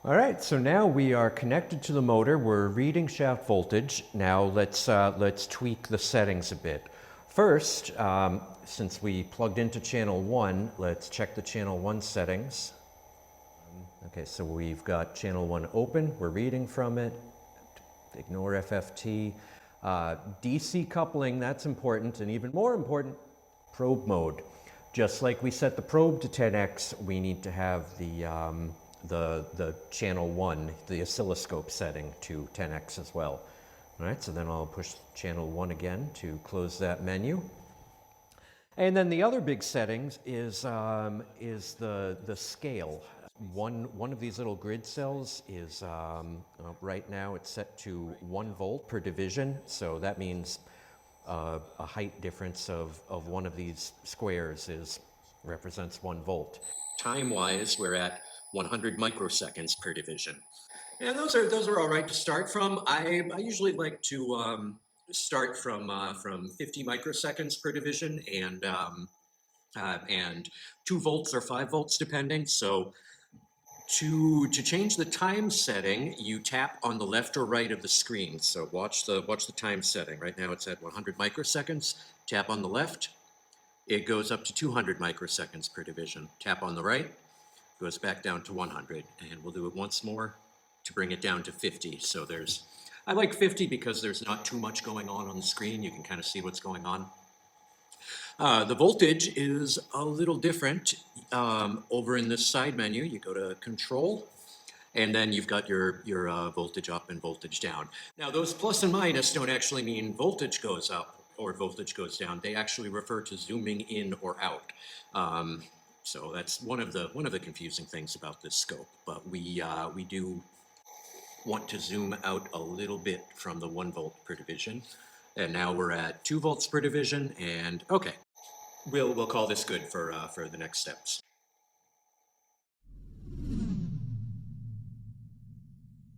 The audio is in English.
All right, so now we are connected to the motor. We're reading shaft voltage. Now let's tweak the settings a bit. First, since we plugged into channel 1, let's check the channel 1 settings. Okay, so we've got channel 1 open. We're reading from it. Ignore FFT. DC coupling, that's important, and even more important, probe mode. Just like we set the probe to 10x, we need to have the channel 1, the oscilloscope setting to 10x as well. All right, so then I'll push channel 1 again to close that menu. And then the other big settings is the scale. One of these little grid cells is, right now it's set to 1 volt per division, so that means a height difference of one of these squares represents 1 volt. Time-wise, we're at 100 microseconds per division. And those are all right to start from. I usually like to start from 50 microseconds per division and 2 volts or 5 volts depending. So to change the time setting, you tap on the left or right of the screen. So watch the time setting. Right now it's at 100 microseconds. Tap on the left, it goes up to 200 microseconds per division. Tap on the right, goes back down to 100, and we'll do it once more to bring it down to 50. So I like 50 because there's not too much going on the screen. You can kind of see what's going on. The voltage is a little different. Over in this side menu, you go to Control, and then you've got your voltage up and voltage down. Now, those plus and minus don't actually mean voltage goes up or voltage goes down. They actually refer to zooming in or out. So that's one of the confusing things about this scope. But we do want to zoom out a little bit from the 1 volt per division. And now we're at 2 volts per division, and okay. We'll call this good for the next steps.